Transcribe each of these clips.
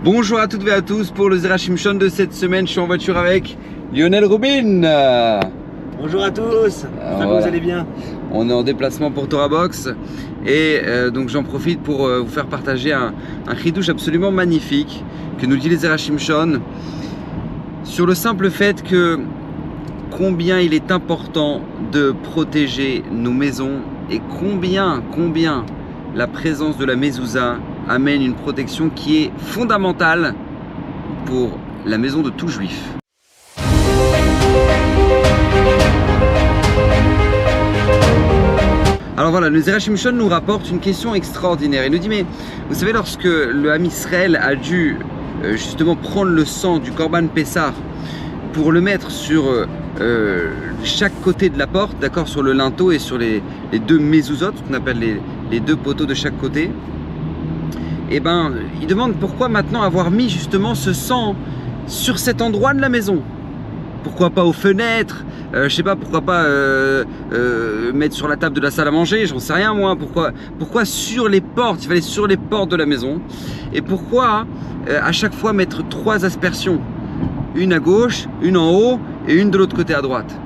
Bonjour à toutes et à tous pour le Zera Shimshon de cette semaine. Je suis en voiture avec Lionel Rubin. Bonjour à tous, j'espère que vous allez bien. On est en déplacement pour Torah Box et donc j'en profite pour vous faire partager un chidouche absolument magnifique que nous dit le Zera Shimshon sur le simple fait que combien il est important de protéger nos maisons et combien la présence de la mezouza amène une protection qui est fondamentale pour la maison de tout juif. Alors voilà, le Zera Shimshon nous rapporte une question extraordinaire. Il nous dit, mais vous savez, lorsque le Ham Israël a dû justement prendre le sang du Korban Pessah pour le mettre sur chaque côté de la porte, d'accord, sur le linteau et sur les deux mezuzot, ce qu'on appelle les deux poteaux de chaque côté, et ben, il demande pourquoi maintenant avoir mis justement ce sang sur cet endroit de la maison. Pourquoi pas aux fenêtres, je sais pas, pourquoi pas mettre sur la table de la salle à manger, j'en sais rien moi, pourquoi sur les portes, il fallait sur les portes de la maison, et pourquoi à chaque fois mettre 3 aspersions, une à gauche, une en haut et une de l'autre côté à droite.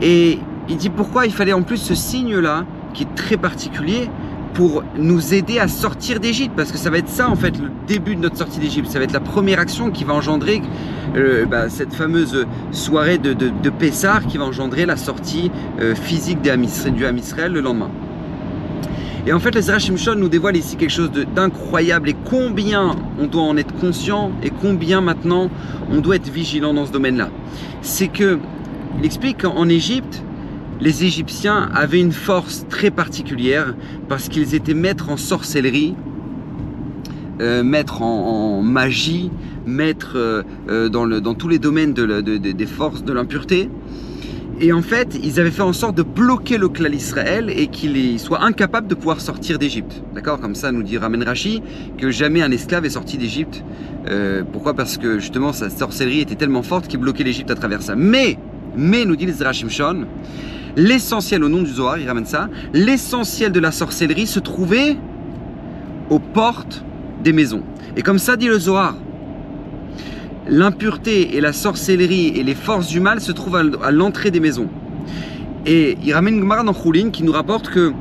Et il dit pourquoi il fallait en plus ce signe là, qui est très particulier, pour nous aider à sortir d'Égypte, parce que ça va être ça en fait le début de notre sortie d'Égypte, ça va être la première action qui va engendrer cette fameuse soirée de Pessah qui va engendrer la sortie physique du Ham Israël le lendemain. Et en fait le Zera Shimshon nous dévoile ici quelque chose d'incroyable, et combien on doit en être conscient et combien maintenant on doit être vigilant dans ce domaine-là. C'est que, il explique qu'en Égypte, les Égyptiens avaient une force très particulière parce qu'ils étaient maîtres en sorcellerie, maîtres en magie, maîtres dans tous les domaines des forces de l'impureté. Et en fait, ils avaient fait en sorte de bloquer le clan Israël et qu'il soit incapable de pouvoir sortir d'Égypte. D'accord? Comme ça nous dit Ramen Rashi que jamais un esclave est sorti d'Égypte. Pourquoi? Parce que justement sa sorcellerie était tellement forte qu'il bloquait l'Égypte à travers ça. Mais nous dit le Zera Shimshon, l'essentiel, au nom du Zohar, il ramène ça, l'essentiel de la sorcellerie se trouvait aux portes des maisons. Et comme ça dit le Zohar, l'impureté et la sorcellerie et les forces du mal se trouvent à l'entrée des maisons. Et il ramène une Gemara dans Choulin qui nous rapporte que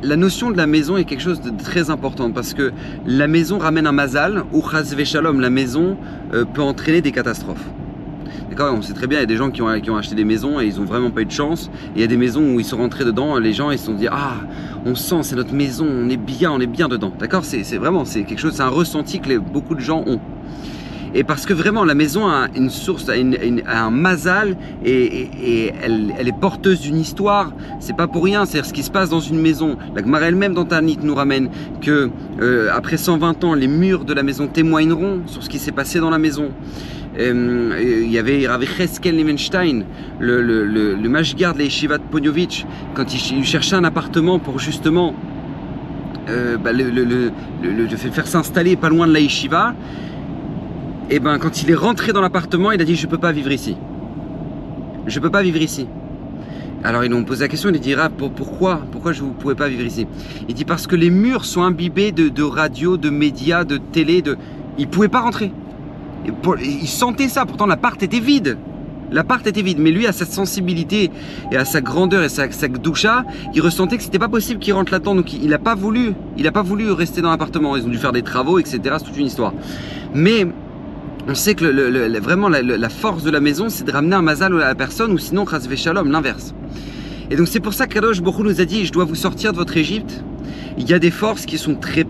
la notion de la maison est quelque chose de très important, parce que la maison ramène un mazal, ou chas v'shalom, la maison peut entraîner des catastrophes. D'accord, on sait très bien, il y a des gens qui ont acheté des maisons et ils n'ont vraiment pas eu de chance. Et il y a des maisons où ils sont rentrés dedans, les gens ils se sont dit, ah, on sent, c'est notre maison, on est bien dedans. D'accord, c'est vraiment, c'est quelque chose, c'est un ressenti que beaucoup de gens ont. Et parce que vraiment la maison a une source, a un mazal, et elle est porteuse d'une histoire. C'est pas pour rien, c'est ce qui se passe dans une maison. La Gemara elle-même dans Tanit nous ramène que après 120 ans, les murs de la maison témoigneront sur ce qui s'est passé dans la maison. Il y avait Rav Cheskel Levenstein, le mashgard de la yeshiva de Ponyovitch, quand il cherchait un appartement pour justement faire s'installer pas loin de la yeshiva. Et ben quand il est rentré dans l'appartement, il a dit je peux pas vivre ici. Je peux pas vivre ici. Alors ils lui ont posé la question, il dit pourquoi je ne pouvais pas vivre ici? Il dit parce que les murs sont imbibés de radio, de médias, de télé, il pouvait pas rentrer. Il sentait ça, pourtant l'appart était vide. L'appart était vide, mais lui à sa sensibilité et à sa grandeur et sa gdoucha, il ressentait que c'était pas possible qu'il rentre là-dedans, donc il a pas voulu rester dans l'appartement. Ils ont dû faire des travaux, etc. C'est toute une histoire. Mais on sait que vraiment la force de la maison, c'est de ramener un mazal à la personne, ou sinon chas v'shalom, l'inverse. Et donc c'est pour ça qu'Kadosh Baruch Hu nous a dit, je dois vous sortir de votre Égypte. Il y a des forces qui sont très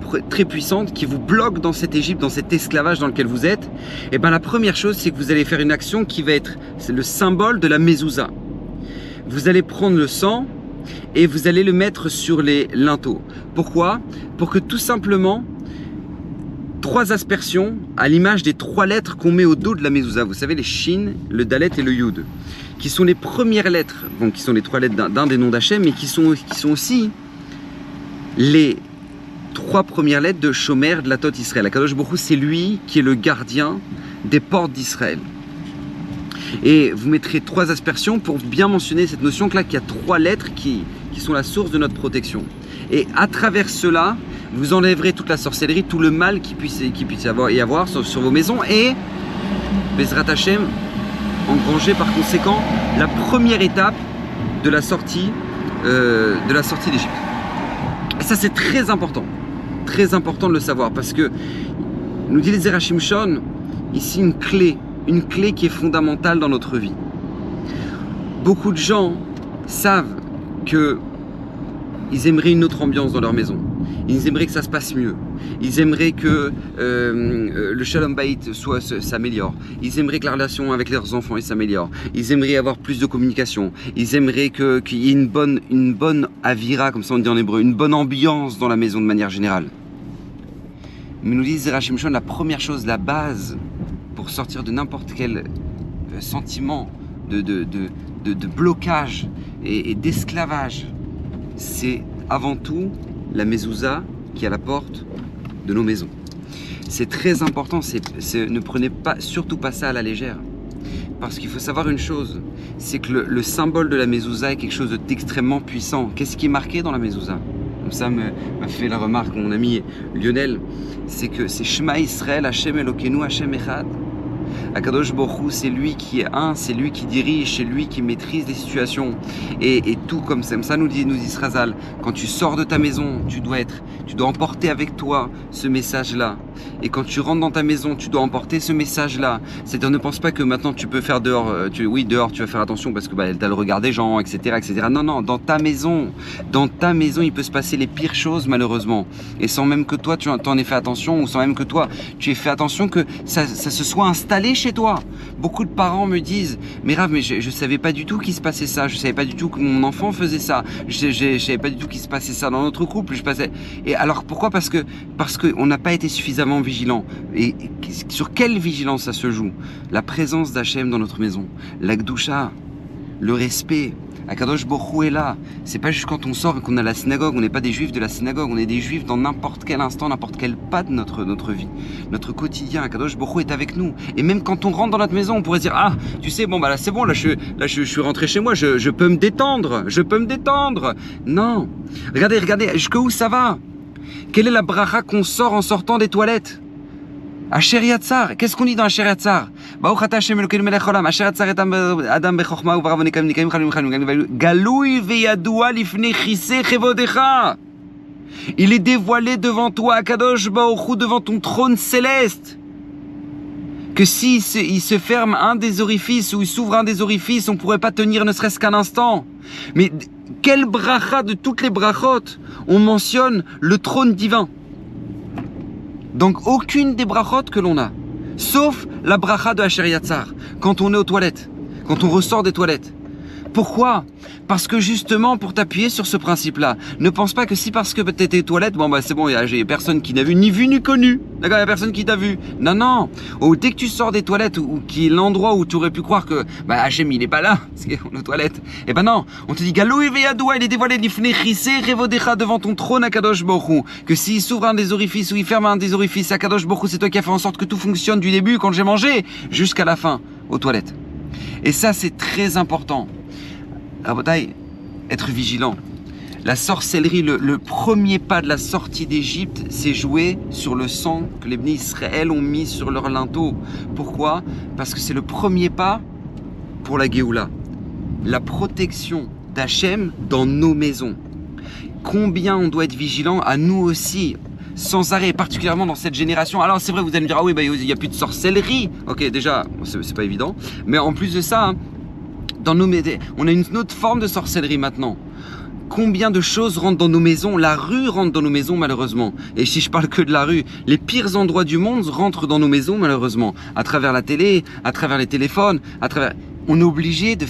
puissantes, qui vous bloquent dans cette Égypte, dans cet esclavage dans lequel vous êtes. Et bien la première chose, c'est que vous allez faire une action qui va être le symbole de la mezouza. Vous allez prendre le sang et vous allez le mettre sur les linteaux. Pourquoi? Pour que tout simplement 3 aspersions à l'image des 3 lettres qu'on met au dos de la mezouza. Vous savez, les shin, le dalet et le yud, qui sont les premières lettres, donc qui sont les 3 lettres d'un des noms d'Hachem, mais qui sont aussi les 3 premières lettres de Shomer de la Tot Israël. Akadosh Baruch Hu, c'est lui qui est le gardien des portes d'Israël. Et vous mettrez 3 aspersions pour bien mentionner cette notion que là, qu'il y a 3 lettres qui sont la source de notre protection. Et à travers cela, vous enlèverez toute la sorcellerie, tout le mal qui puisse y avoir sur vos maisons et Bezrat Hashem engranger par conséquent la première étape de la sortie d'Égypte. Et ça c'est très important de le savoir parce que nous dit les Zerah Shimshon ici une clé qui est fondamentale dans notre vie. Beaucoup de gens savent que ils aimeraient une autre ambiance dans leur maison. Ils aimeraient que ça se passe mieux. Ils aimeraient que le Shalom Bayit s'améliore. Ils aimeraient que la relation avec leurs enfants s'améliore. Ils aimeraient avoir plus de communication. Ils aimeraient qu'il y ait une bonne avira, comme ça on dit en hébreu, une bonne ambiance dans la maison de manière générale. Mais nous dit Zerah Shimshon, la première chose, la base pour sortir de n'importe quel sentiment de blocage et d'esclavage, c'est avant tout la mezouza qui est à la porte de nos maisons. C'est très important, ne prenez surtout pas ça à la légère. Parce qu'il faut savoir une chose, c'est que le symbole de la mezouza est quelque chose d'extrêmement puissant. Qu'est-ce qui est marqué dans la mezouza? Comme ça m'a fait la remarque mon ami Lionel, c'est que c'est Shema Israël, Hashem Elokeinu, Hashem Echad. Akadosh Baruch Hu, c'est lui qui est un, c'est lui qui dirige, c'est lui qui maîtrise les situations. Et tout comme ça nous dit Srazal, quand tu sors de ta maison, tu dois emporter avec toi ce message-là. Et quand tu rentres dans ta maison, tu dois emporter ce message-là. C'est-à-dire, ne pense pas que maintenant tu peux faire dehors, dehors tu vas faire attention parce que t'as le regard des gens, etc., etc. Non, dans ta maison, il peut se passer les pires choses malheureusement. Et sans même que toi tu en aies fait attention, ou sans même que toi tu aies fait attention que ça se soit installé chez toi. Beaucoup de parents me disent, mais Rav, mais je savais pas du tout qu'il se passait ça, je savais pas du tout que mon enfant faisait ça, je savais pas du tout qu'il se passait ça dans notre couple. Et alors pourquoi? Parce que on n'a pas été suffisamment vigilant. Et sur quelle vigilance ça se joue? La présence d'Hachem dans notre maison, la Gdusha, le respect. Akadosh Baruch Hu est là. C'est pas juste quand on sort et qu'on a la synagogue. On n'est pas des juifs de la synagogue. On est des juifs dans n'importe quel instant, n'importe quel pas de notre vie. Notre quotidien, Akadosh Baruch Hu est avec nous. Et même quand on rentre dans notre maison, on pourrait dire, ah, tu sais, bon, bah là, c'est bon, là, je suis rentré chez moi, je peux me détendre. Non. Regardez, jusqu'où ça va? Quelle est la bracha qu'on sort en sortant des toilettes? Asher Yatzar, qu'est-ce qu'on dit dans Asher Yatzar? Baruch ata Hashem Elokeinu melech haolam, Asher Yatzar et Adam bechokma uvarav nekayim nikayim chalim galui veyadua lifnei chisei chevodecha. Il est dévoilé devant toi, Akadosh Baruch Hu, devant ton trône céleste, que si il se ferme un des orifices ou il s'ouvre un des orifices, on ne pourrait pas tenir ne serait-ce qu'un instant. Mais quelle bracha de toutes les brachot on mentionne le trône divin? Donc aucune des brachot que l'on a, sauf la bracha de Asher Yatzar, quand on est aux toilettes, quand on ressort des toilettes. Pourquoi? Parce que justement, pour t'appuyer sur ce principe-là, ne pense pas que si parce que tu étais aux toilettes, bon bah c'est bon, il y a personne qui n'a vu, ni vu ni connu. D'accord, il n'y a personne qui t'a vu. Non. Ou dès que tu sors des toilettes, ou qui est l'endroit où tu aurais pu croire que bah Hachem il n'est pas là, parce qu'on est aux toilettes. Eh ben non, on te dit Galou Veyadoua, il est dévoilé l'ifnei chisei revodecha devant ton trône Akadosh Baruch Hu. Que s'il s'ouvre un des orifices ou il ferme un des orifices, Akadosh Baruch Hu, c'est toi qui as fait en sorte que tout fonctionne du début quand j'ai mangé jusqu'à la fin aux toilettes. Et ça c'est très important. Rabotai, être vigilant. La sorcellerie, le premier pas de la sortie d'Égypte, c'est joué sur le sang que les Bnei Israël ont mis sur leur linteau. Pourquoi? Parce que c'est le premier pas pour la Géoula. La protection d'Hachem dans nos maisons. Combien on doit être vigilant à nous aussi, sans arrêt, particulièrement dans cette génération. Alors c'est vrai, vous allez me dire, ah oui, bah, il n'y a plus de sorcellerie. Ok, déjà, c'est pas évident. Mais en plus de ça, on a une autre forme de sorcellerie maintenant. Combien de choses rentrent dans nos maisons? La rue rentre dans nos maisons malheureusement. Et si je parle que de la rue, les pires endroits du monde rentrent dans nos maisons malheureusement. À travers la télé, à travers les téléphones, à travers... On est obligé de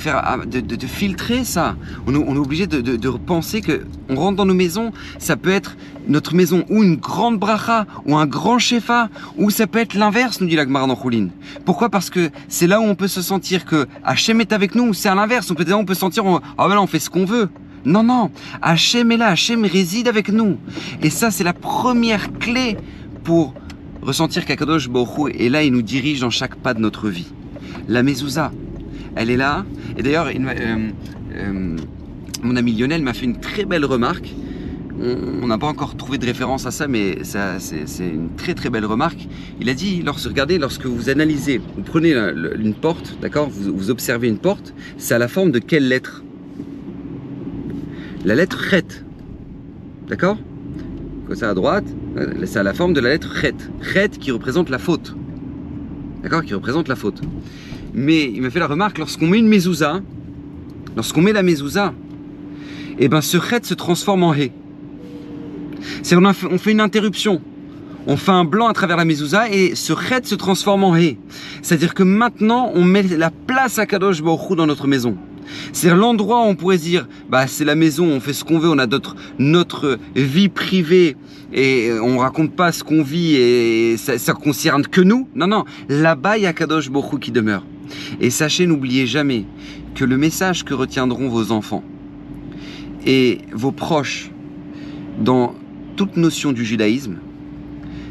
filtrer ça. On est obligé de penser que on rentre dans nos maisons, ça peut être notre maison ou une grande bracha ou un grand shefa, ou ça peut être l'inverse, nous dit la Gemara dans Choulin. Pourquoi? Parce que c'est là où on peut se sentir que Hachem est avec nous, ou c'est à l'inverse. On peut sentir, ah ben là on fait ce qu'on veut. Non, Hachem est là, Hachem réside avec nous. Et ça c'est la première clé pour ressentir qu'Akadosh Baruch Hu est là et nous dirige dans chaque pas de notre vie. La mezouza, elle est là. Et d'ailleurs, mon ami Lionel m'a fait une très belle remarque. on n'a pas encore trouvé de référence à ça, mais c'est une très très belle remarque. Il a dit, regardez, lorsque vous analysez, vous prenez une porte, d'accord, vous observez une porte, c'est à la forme de quelle lettre? La lettre Chet, d'accord? Comme ça à droite, c'est à la forme de la lettre Chet. Chet qui représente la faute, d'accord, qui représente la faute. Mais il m'a fait la remarque, lorsqu'on met une mezouza, lorsqu'on met la mezouza, et ben ce Chet se transforme en He. On fait une interruption, on fait un blanc à travers la mezouza et ce Chet se transforme en He. C'est-à-dire que maintenant on met la place à Kadosh Baruch Hu dans notre maison. C'est l'endroit où on pourrait se dire, bah c'est la maison, on fait ce qu'on veut, on a notre vie privée et on raconte pas ce qu'on vit et ça concerne que nous. Non, non, là-bas il y a Kadosh Baruch Hu qui demeure. Et sachez, n'oubliez jamais que le message que retiendront vos enfants et vos proches dans toute notion du judaïsme,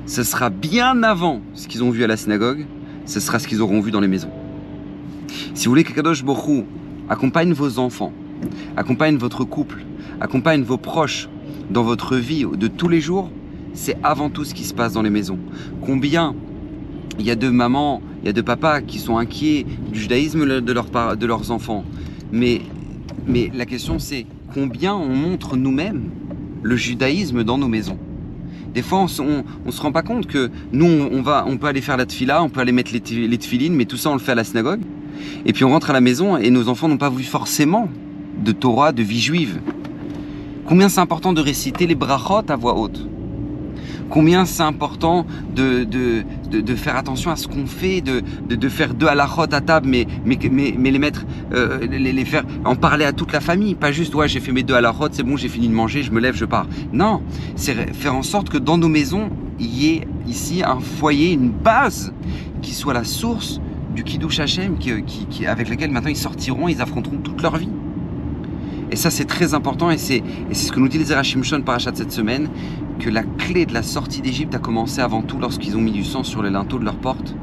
ce sera bien avant ce qu'ils ont vu à la synagogue, ce sera ce qu'ils auront vu dans les maisons. Si vous voulez que Kadosh Baruch Hu accompagne vos enfants, accompagne votre couple, accompagne vos proches dans votre vie de tous les jours, c'est avant tout ce qui se passe dans les maisons. Combien il y a de mamans, il y a de papas qui sont inquiets du judaïsme de leurs enfants. Mais la question c'est combien on montre nous-mêmes le judaïsme dans nos maisons. Des fois, on se rend pas compte que nous, on peut aller faire la tfila, on peut aller mettre les tfilines, mais tout ça, on le fait à la synagogue. Et puis on rentre à la maison et nos enfants n'ont pas vu forcément de Torah, de vie juive. Combien c'est important de réciter les brachot à voix haute. Combien c'est important de faire attention à ce qu'on fait, de faire 2 halachot à table, mais les mettre, les faire, en parler à toute la famille. Pas juste, ouais, j'ai fait mes 2 halachot, c'est bon, j'ai fini de manger, je me lève, je pars. Non, c'est faire en sorte que dans nos maisons, il y ait ici un foyer, une base qui soit la source du Kiddush Hashem, avec laquelle maintenant ils sortiront, ils affronteront toute leur vie. Et ça c'est très important et c'est ce que nous dit les Zera Shimshon parachat de cette semaine, que la clé de la sortie d'Égypte a commencé avant tout lorsqu'ils ont mis du sang sur les linteaux de leurs portes,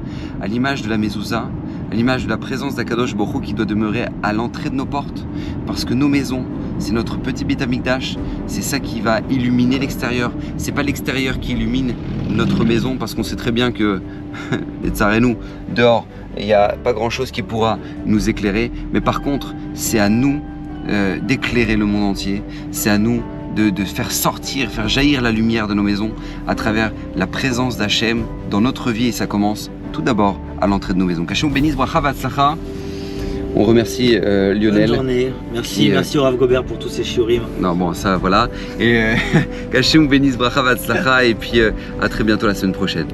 à l'image de la mezouza, à l'image de la présence d'Akadosh Baruch Hu qui doit demeurer à l'entrée de nos portes, parce que nos maisons, c'est notre petit Beit Hamikdash, c'est ça qui va illuminer l'extérieur, c'est pas l'extérieur qui illumine notre maison, parce qu'on sait très bien que, les tsarenu, dehors, il n'y a pas grand chose qui pourra nous éclairer, mais par contre, c'est à nous d'éclairer le monde entier, c'est à nous de faire sortir, faire jaillir la lumière de nos maisons à travers la présence d'Hachem dans notre vie, et ça commence tout d'abord à l'entrée de nos maisons. Qu'Hachem bénisse, bracha v'atzlacha. On remercie Lionel. Bonne journée. Merci, merci au Rav Gobert pour tous ces shiurim. Non, bon, ça voilà. Et qu'Hachem bénisse, bracha v'atzlacha, et puis à très bientôt la semaine prochaine.